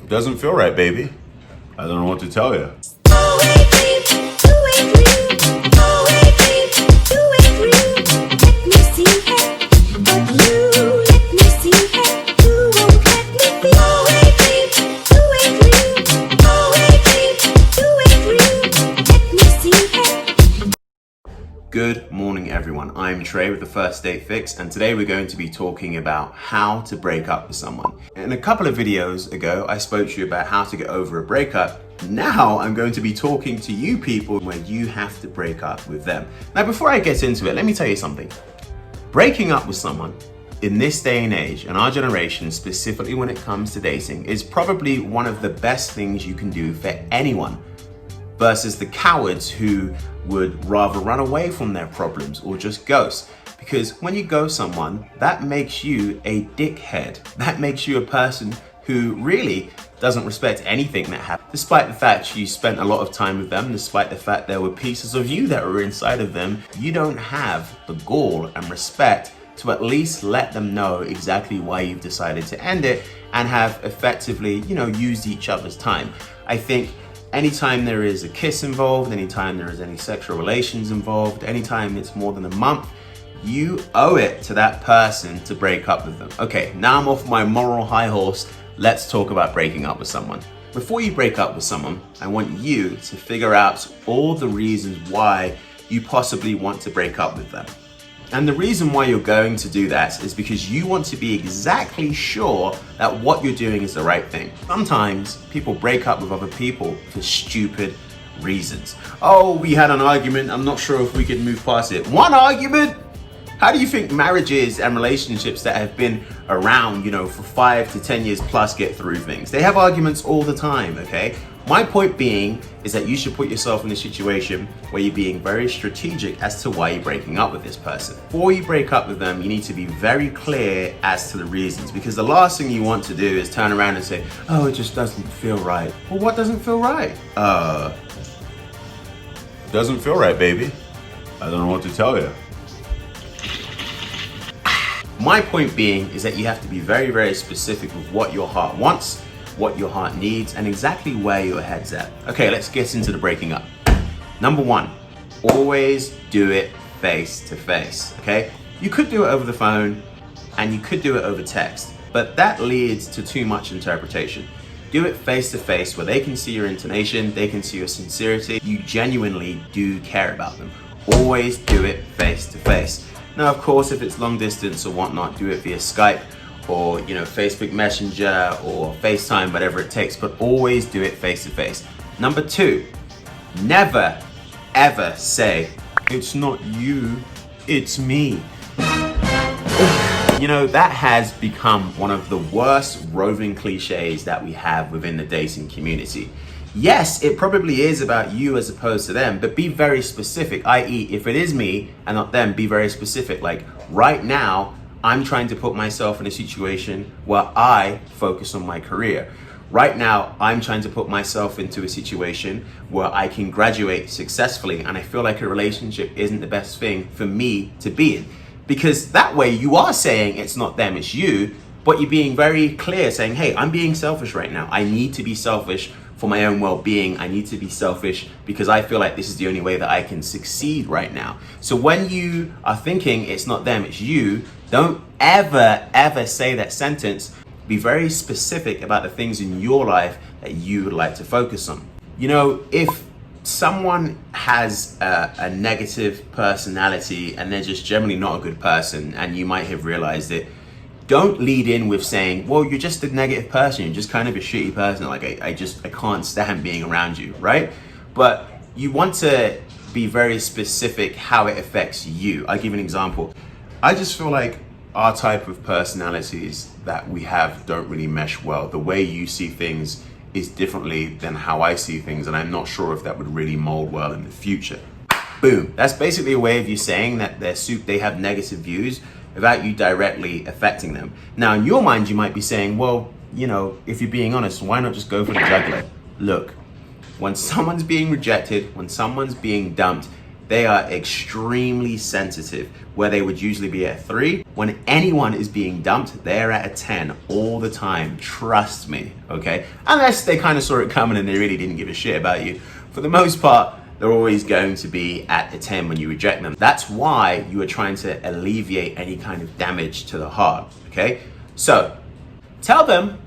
Doesn't feel right, baby. I don't know what to tell you. Good morning, everyone. I'm Trey with the First Date Fix, and today we're going to be talking about how to break up with someone. In a couple of videos ago, I spoke to you about how to get over a breakup. Now I'm going to be talking to you people where you have to break up with them. Now, before I get into it, let me tell you something. Breaking up with someone in this day and age, in our generation, specifically when it comes to dating, is probably one of the best things you can do for anyone, versus the cowards who would rather run away from their problems or just ghost. Because when you ghost someone, that makes you a dickhead. That makes you a person who really doesn't respect anything that happened. Despite the fact you spent a lot of time with them, despite the fact there were pieces of you that were inside of them, you don't have the gall and respect to at least let them know exactly why you've decided to end it and have effectively, used each other's time. I think anytime there is a kiss involved, anytime there is any sexual relations involved, anytime it's more than a month, you owe it to that person to break up with them. Okay, now I'm off my moral high horse. Let's talk about breaking up with someone. Before you break up with someone, I want you to figure out all the reasons why you possibly want to break up with them. And the reason why you're going to do that is because you want to be exactly sure that what you're doing is the right thing. Sometimes people break up with other people for stupid reasons. Oh, we had an argument. I'm not sure if we could move past it. One argument? How do you think marriages and relationships that have been around, for 5 to 10 years plus get through things? They have arguments all the time, okay? My point being is that you should put yourself in a situation where you're being very strategic as to why you're breaking up with this person. Before you break up with them, you need to be very clear as to the reasons, because the last thing you want to do is turn around and say, oh, it just doesn't feel right. Well, what doesn't feel right? Doesn't feel right, baby. I don't know what to tell you. My point being is that you have to be very, very specific with what your heart wants, what your heart needs, and exactly where your head's at. Okay, let's get into the breaking up. Number one, always do it face to face, okay? You could do it over the phone and you could do it over text, but that leads to too much interpretation. Do it face to face where they can see your intonation, they can see your sincerity, you genuinely do care about them. Always do it face to face. Now, of course, if it's long distance or whatnot, do it via Skype or Facebook Messenger or FaceTime, whatever it takes, but always do it face to face. Number two, never ever say, it's not you, it's me. That has become one of the worst roving cliches that we have within the dating community. Yes, it probably is about you as opposed to them, but be very specific, i.e. if it is me and not them, be very specific. Like right now, I'm trying to put myself in a situation where I focus on my career. Right now, I'm trying to put myself into a situation where I can graduate successfully, and I feel like a relationship isn't the best thing for me to be in. Because that way you are saying it's not them, it's you, but you're being very clear saying, hey, I'm being selfish right now. I need to be selfish for my own well-being. I need to be selfish because I feel like this is the only way that I can succeed right now. So when you are thinking it's not them, it's you, don't ever say that sentence. Be very specific about the things in your life that you would like to focus on. If someone has a negative personality and they're just generally not a good person, and you might have realized it, don't lead in with saying, well, you're just a negative person, you're just kind of a shitty person, like I can't stand being around you, right? But you want to be very specific how it affects you. I'll give you an example. I just feel like our type of personalities that we have don't really mesh well. The way you see things is differently than how I see things, and I'm not sure if that would really mold well in the future. Boom. That's basically a way of you saying that they have negative views without you directly affecting them. Now, in your mind, you might be saying, well, if you're being honest, why not just go for the jugular? Look, when someone's being rejected, when someone's being dumped, They are extremely sensitive, where they would usually be at 3. When anyone is being dumped, they're at a 10 all the time. Trust me, okay? Unless they kind of saw it coming and they really didn't give a shit about you. For the most part, they're always going to be at a 10 when you reject them. That's why you are trying to alleviate any kind of damage to the heart, okay? So, tell them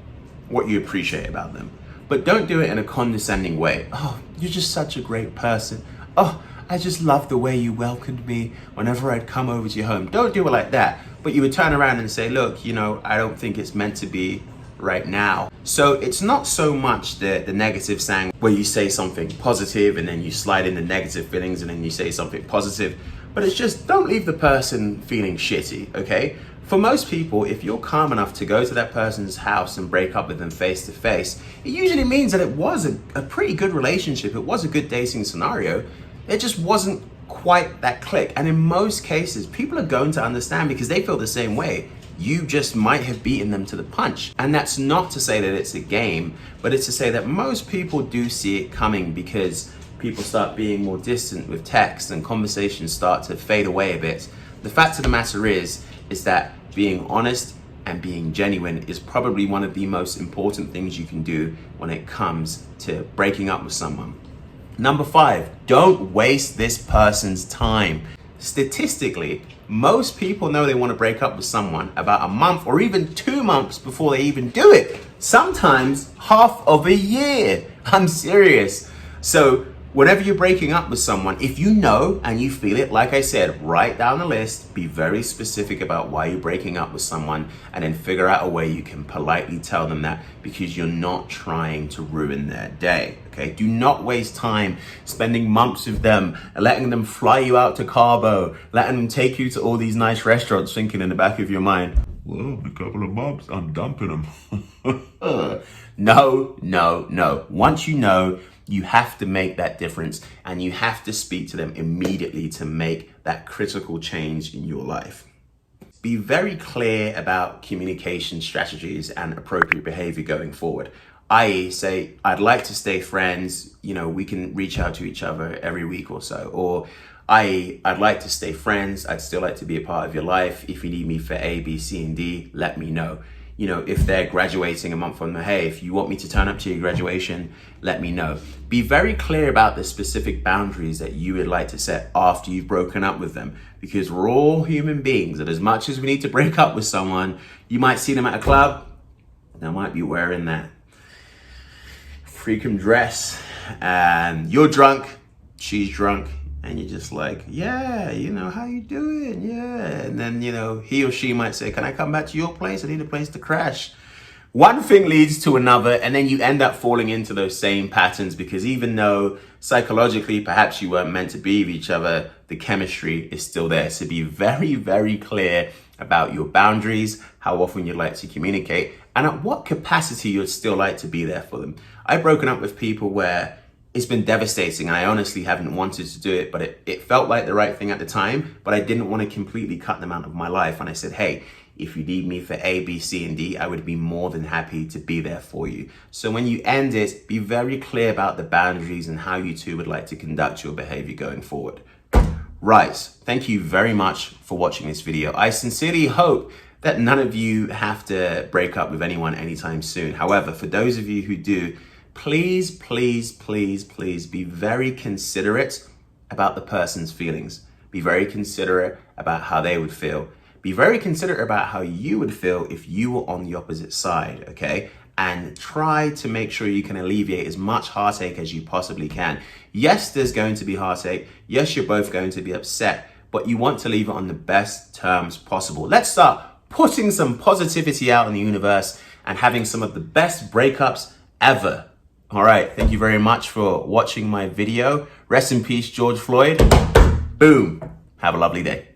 what you appreciate about them, but don't do it in a condescending way. Oh, you're just such a great person. Oh, I just love the way you welcomed me whenever I'd come over to your home. Don't do it like that. But you would turn around and say, look, you know, I don't think it's meant to be right now. So it's not so much the negative saying where you say something positive and then you slide in the negative feelings and then you say something positive, but it's just don't leave the person feeling shitty, okay? For most people, if you're calm enough to go to that person's house and break up with them face to face, it usually means that it was a pretty good relationship. It was a good dating scenario. It just wasn't quite that click. And in most cases, people are going to understand because they feel the same way. You just might have beaten them to the punch. And that's not to say that it's a game, but it's to say that most people do see it coming because people start being more distant with text and conversations start to fade away a bit. The fact of the matter is that being honest and being genuine is probably one of the most important things you can do when it comes to breaking up with someone. Number 5, don't waste this person's time. Statistically, most people know they want to break up with someone about a month or even 2 months before they even do it. Sometimes half of a year. I'm serious. So whenever you're breaking up with someone, if you know and you feel it, like I said, write down a list, be very specific about why you're breaking up with someone, and then figure out a way you can politely tell them that because you're not trying to ruin their day, okay? Do not waste time spending months with them, letting them fly you out to Cabo, letting them take you to all these nice restaurants, thinking in the back of your mind, well, a couple of months, I'm dumping them. No. Once you know, you have to make that difference and you have to speak to them immediately to make that critical change in your life. Be very clear about communication strategies and appropriate behavior going forward. I.e., say, I'd like to stay friends, you know, we can reach out to each other every week or so. Or I'd like to stay friends, I'd still like to be a part of your life. If you need me for A, B, C, and D, let me know. You know, if they're graduating a month from now, hey, if you want me to turn up to your graduation, let me know. Be very clear about the specific boundaries that you would like to set after you've broken up with them, because we're all human beings, and as much as we need to break up with someone, you might see them at a club, they might be wearing that freaking dress, and you're drunk, she's drunk, and you're just like, yeah, you know, how you doing? Yeah. And then, you know, he or she might say, can I come back to your place? I need a place to crash. One thing leads to another, and then you end up falling into those same patterns because even though psychologically perhaps you weren't meant to be with each other, the chemistry is still there. So be very, very clear about your boundaries, how often you'd like to communicate, and at what capacity you'd still like to be there for them. I've broken up with people where it's been devastating and I honestly haven't wanted to do it, but it felt like the right thing at the time, but I didn't want to completely cut them out of my life. And I said, hey, if you need me for A, B, C, and D, I would be more than happy to be there for you. So when you end it, be very clear about the boundaries and how you two would like to conduct your behavior going forward. Right, thank you very much for watching this video. I sincerely hope that none of you have to break up with anyone anytime soon. However, for those of you who do, please be very considerate about the person's feelings. Be very considerate about how they would feel. Be very considerate about how you would feel if you were on the opposite side, okay? And try to make sure you can alleviate as much heartache as you possibly can. Yes, there's going to be heartache. Yes, you're both going to be upset, but you want to leave it on the best terms possible. Let's start putting some positivity out in the universe and having some of the best breakups ever. All right, thank you very much for watching my video. Rest in peace, George Floyd. Boom. Have a lovely day.